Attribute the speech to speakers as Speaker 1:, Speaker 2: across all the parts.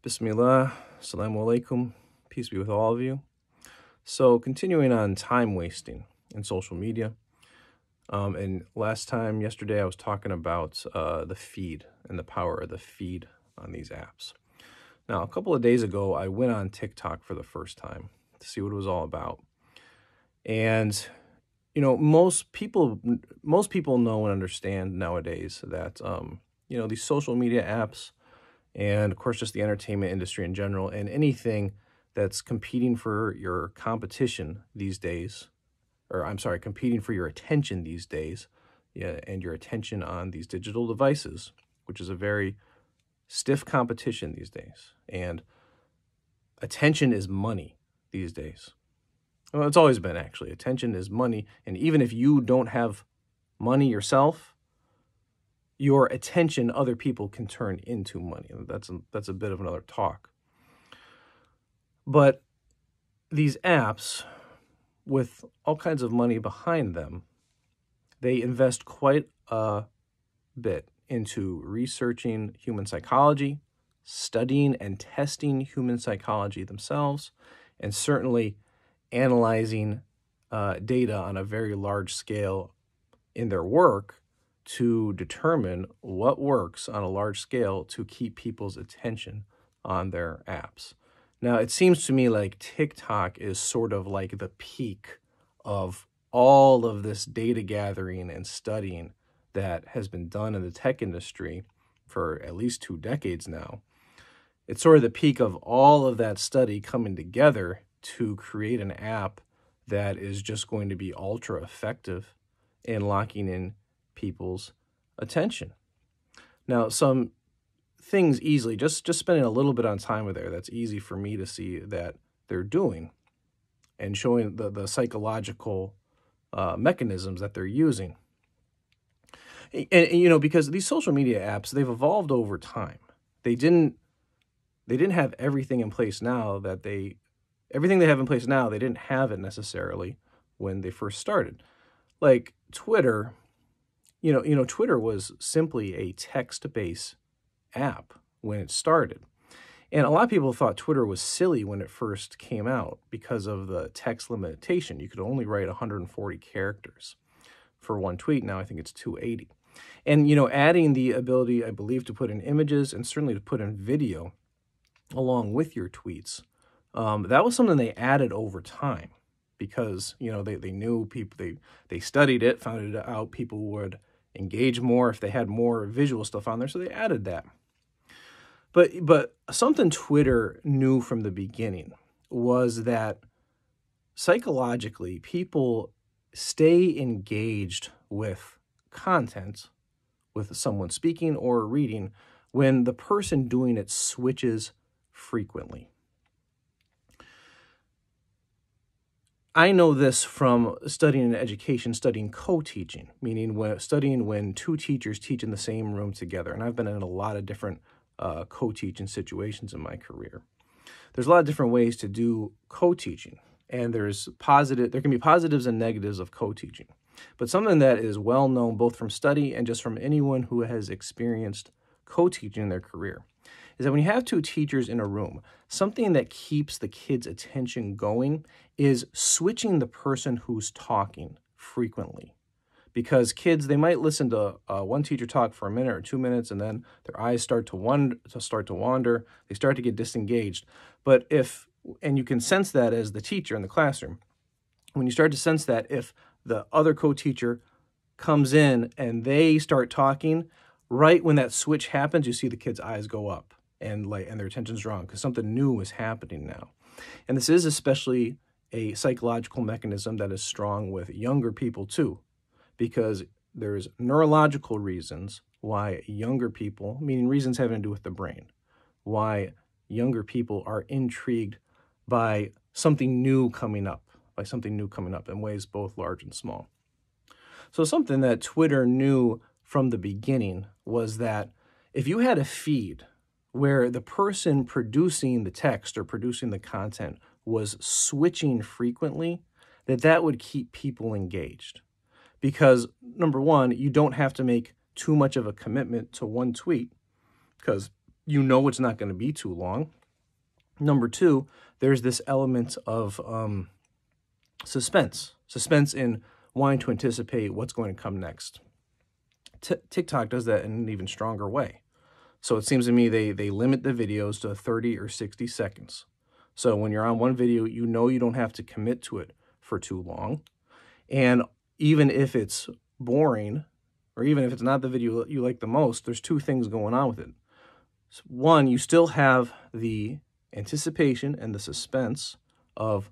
Speaker 1: Bismillah, Assalamu alaikum, peace be with all of you. So continuing on time wasting in social media, and yesterday I was talking about the feed and the power of the feed on these apps. Now, a couple of days ago, I went on TikTok for the first time to see what it was all about. And, most people know and understand nowadays that, these social media apps, and of course just the entertainment industry in general, and anything that's competing for your competition these days, competing for your attention these days, and your attention on these digital devices, which is a very stiff competition these days. And attention is money these days. Well, it's always been, actually. Attention is money, and even if you don't have money yourself, your attention other people can turn into money. That's a bit of another talk. But these apps, with all kinds of money behind them, they invest quite a bit into researching human psychology, studying and testing human psychology themselves, and certainly analyzing data on a very large scale in their work to determine what works on a large scale to keep people's attention on their apps. Now, it seems to me like TikTok is sort of like the peak of all of this data gathering and studying that has been done in the tech industry for at least 2 decades now. It's sort of the peak of all of that study coming together to create an app that is just going to be ultra effective in locking in people's attention. Now, some things easily, just spending a little bit on time with there, that's easy for me to see that they're doing and showing the psychological mechanisms that they're using. And because these social media apps, they've evolved over time. They didn't have everything in place now everything they have in place now, they didn't have it necessarily when they first started. Like Twitter, Twitter was simply a text-based app when it started. And a lot of people thought Twitter was silly when it first came out because of the text limitation. You could only write 140 characters for one tweet. Now I think it's 280. And, adding the ability, I believe, to put in images and certainly to put in video along with your tweets, that was something they added over time because, they knew people, they studied it, found it out people would engage more if they had more visual stuff on there, so they added that. But something Twitter knew from the beginning was that psychologically people stay engaged with content, with someone speaking or reading, when the person doing it switches frequently. I know this from studying in education, studying co-teaching, meaning when 2 teachers teach in the same room together. And I've been in a lot of different co-teaching situations in my career. There's a lot of different ways to do co-teaching, and there can be positives and negatives of co-teaching. But something that is well known both from study and just from anyone who has experienced co-teaching in their career is that when you have 2 teachers in a room, something that keeps the kids' attention going is switching the person who's talking frequently. Because kids, they might listen to one teacher talk for a minute or 2 minutes, and then their eyes start to wander, they start to get disengaged. And you can sense that as the teacher in the classroom. When you start to sense that, if the other co-teacher comes in and they start talking, right when that switch happens, you see the kids' eyes go up and their attention's drawn because something new is happening now. And this is especially a psychological mechanism that is strong with younger people too, because there's neurological reasons why younger people, meaning reasons having to do with the brain, why younger people are intrigued by something new coming up in ways both large and small. So something that Twitter knew from the beginning was that if you had a feed where the person producing the text or producing the content was switching frequently, that would keep people engaged. Because, number one, you don't have to make too much of a commitment to one tweet because you know it's not going to be too long. Number two, there's this element of suspense in wanting to anticipate what's going to come next. TikTok does that in an even stronger way. So it seems to me they limit the videos to 30 or 60 seconds. So when you're on one video, you know you don't have to commit to it for too long. And even if it's boring, or even if it's not the video you like the most, there's two things going on with it. One, you still have the anticipation and the suspense of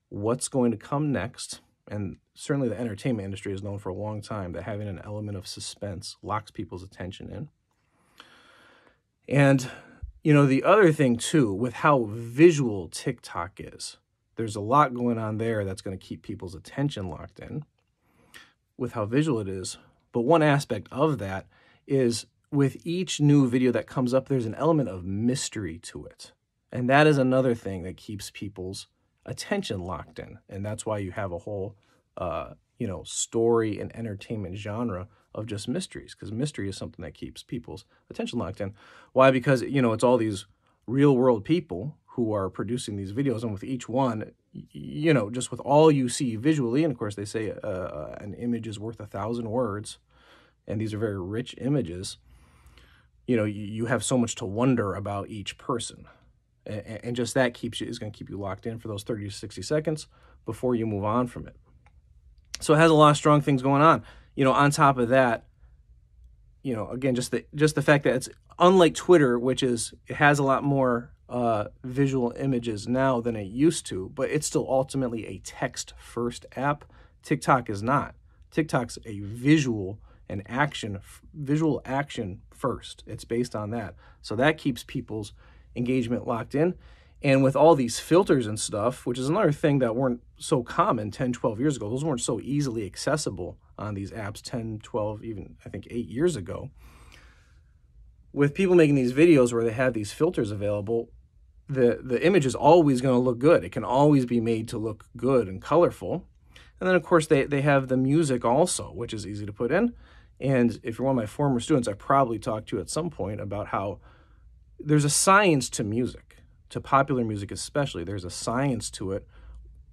Speaker 1: what's going to come next. And certainly the entertainment industry is known for a long time that having an element of suspense locks people's attention in. And, you know, the other thing too, with how visual TikTok is, there's a lot going on there that's going to keep people's attention locked in with how visual it is. But one aspect of that is with each new video that comes up, there's an element of mystery to it. And that is another thing that keeps people's attention locked in. And that's why you have a whole, story and entertainment genre of just mysteries, because mystery is something that keeps people's attention locked in. Why? Because, it's all these real world people who are producing these videos, and with each one, just with all you see visually, and of course they say an image is worth 1,000 words, and these are very rich images, you have so much to wonder about each person. And just that is going to keep you locked in for those 30 to 60 seconds before you move on from it. So it has a lot of strong things going on. On top of that, again, just the fact that it's unlike Twitter, it has a lot more visual images now than it used to, but it's still ultimately a text-first app. TikTok is not. TikTok's a visual action first. It's based on that. So that keeps people's engagement locked in. And with all these filters and stuff, which is another thing that weren't so common 10, 12 years ago, those weren't so easily accessible on these apps 10, 12, even I think 8 years ago. With people making these videos where they have these filters available, the image is always going to look good. It can always be made to look good and colorful. And then, of course, they have the music also, which is easy to put in. And if you're one of my former students, I probably talked to you at some point about how there's a science to music, to popular music especially. There's a science to it.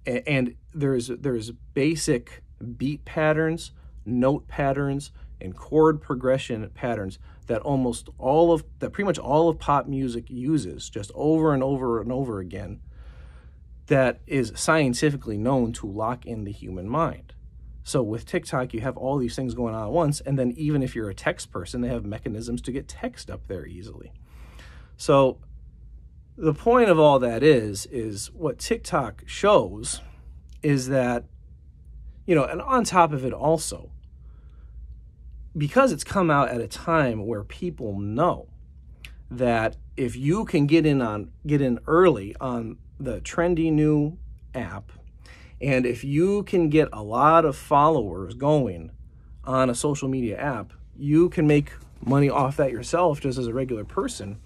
Speaker 1: And there's basic beat patterns, note patterns, and chord progression patterns that pretty much all of pop music uses just over and over and over again, that is scientifically known to lock in the human mind. So with TikTok, you have all these things going on at once, and then even if you're a text person, they have mechanisms to get text up there easily. So the point of all that is what TikTok shows is that, and on top of it also, because it's come out at a time where people know that if you can get in early on the trendy new app, and if you can get a lot of followers going on a social media app, you can make money off that yourself just as a regular person.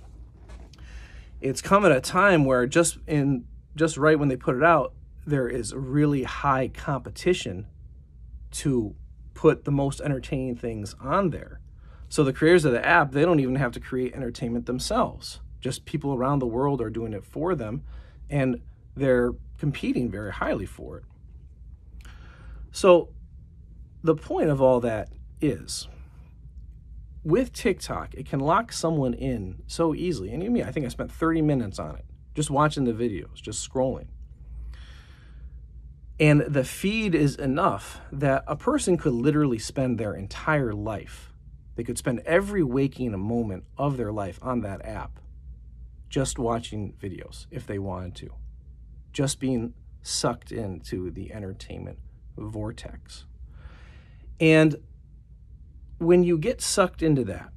Speaker 1: It's come at a time where just right when they put it out, there is really high competition to put the most entertaining things on there. So the creators of the app, they don't even have to create entertainment themselves. Just people around the world are doing it for them, and they're competing very highly for it. So the point of all that is, with TikTok, it can lock someone in so easily. And I think I spent 30 minutes on it, just watching the videos, just scrolling. And the feed is enough that a person could literally spend their entire life. They could spend every waking moment of their life on that app, just watching videos if they wanted to, just being sucked into the entertainment vortex. And when you get sucked into that,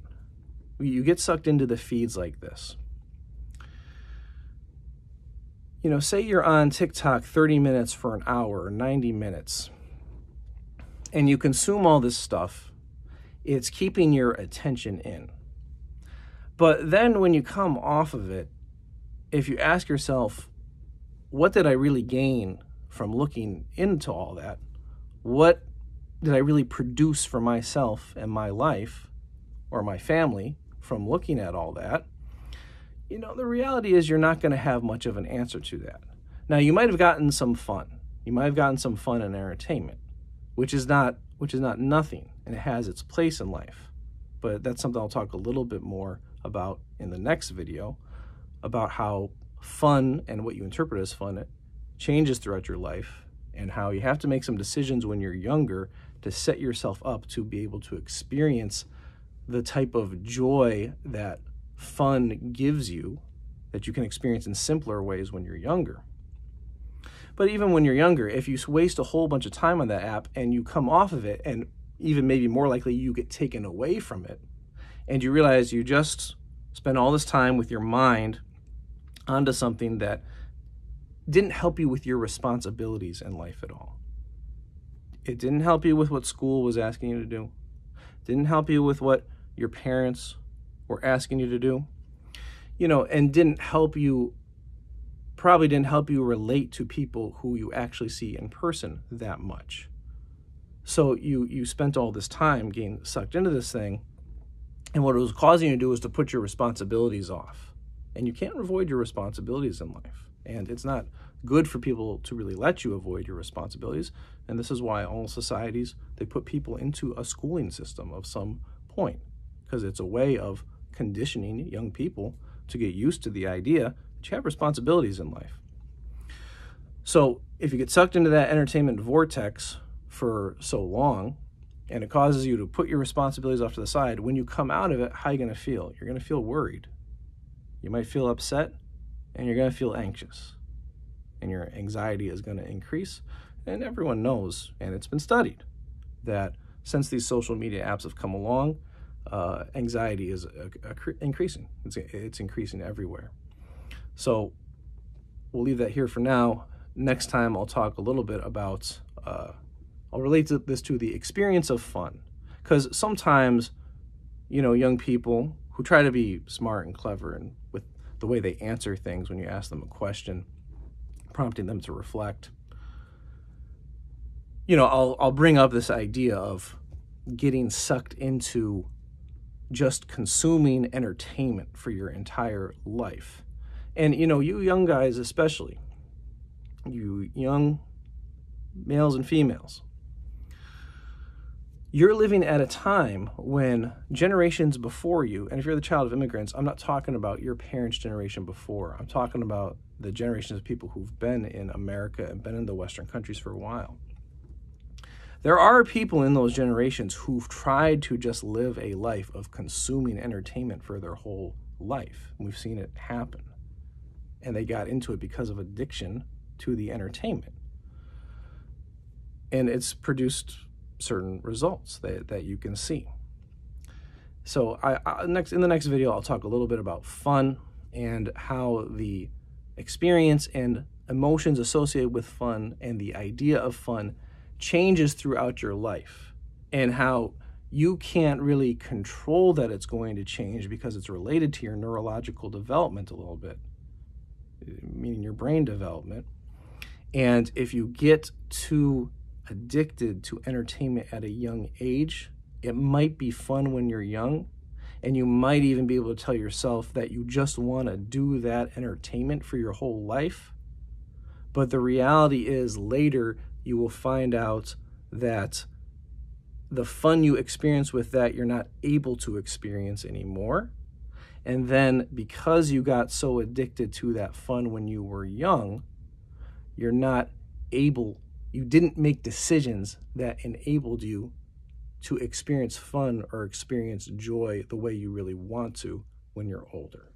Speaker 1: you get sucked into the feeds like this. Say you're on TikTok 30 minutes for an hour or 90 minutes, and you consume all this stuff, it's keeping your attention in. But then when you come off of it, if you ask yourself, what did I really gain from looking into all that? What did I really produce for myself and my life or my family from looking at all that? the reality is you're not going to have much of an answer to that. Now, you might have gotten some fun. You might have gotten some fun and entertainment, which is not nothing, and it has its place in life. But that's something I'll talk a little bit more about in the next video, about how fun and what you interpret as fun changes throughout your life, and how you have to make some decisions when you're younger to set yourself up to be able to experience the type of joy that fun gives you that you can experience in simpler ways when you're younger. But even when you're younger, if you waste a whole bunch of time on that app and you come off of it, and even maybe more likely you get taken away from it, and you realize you just spent all this time with your mind onto something that didn't help you with your responsibilities in life at all. It didn't help you with what school was asking you to do. Didn't help you with what your parents were asking you to do, and probably didn't help you relate to people who you actually see in person that much. So you spent all this time getting sucked into this thing, and what it was causing you to do is to put your responsibilities off. And you can't avoid your responsibilities in life. And it's not good for people to really let you avoid your responsibilities. And this is why all societies, they put people into a schooling system of some point, because it's a way of conditioning young people to get used to the idea that you have responsibilities in life. So if you get sucked into that entertainment vortex for so long, and it causes you to put your responsibilities off to the side, when you come out of it, how are you going to feel? You're going to feel worried. You might feel upset, and you're going to feel anxious. And your anxiety is going to increase. And everyone knows, and it's been studied, that since these social media apps have come along, anxiety is increasing. It's increasing everywhere. So we'll leave that here for now. Next time I'll talk a little bit about, I'll relate this to the experience of fun. Because sometimes, young people who try to be smart and clever and with the way they answer things when you ask them a question, prompting them to reflect, I'll bring up this idea of getting sucked into just consuming entertainment for your entire life. And, you young guys especially, you young males and females, you're living at a time when generations before you, and if you're the child of immigrants, I'm not talking about your parents' generation before. I'm talking about the generations of people who've been in America and been in the Western countries for a while. There are people in those generations who've tried to just live a life of consuming entertainment for their whole life. We've seen it happen. And they got into it because of addiction to the entertainment. And it's produced certain results that you can see. So in the next video, I'll talk a little bit about fun and how the experience and emotions associated with fun and the idea of fun changes throughout your life, and how you can't really control that it's going to change because it's related to your neurological development a little bit, meaning your brain development. And if you get too addicted to entertainment at a young age, it might be fun when you're young, and you might even be able to tell yourself that you just want to do that entertainment for your whole life. But the reality is later you will find out that the fun you experience with that you're not able to experience anymore. And then because you got so addicted to that fun when you were young, you didn't make decisions that enabled you to experience fun or experience joy the way you really want to when you're older.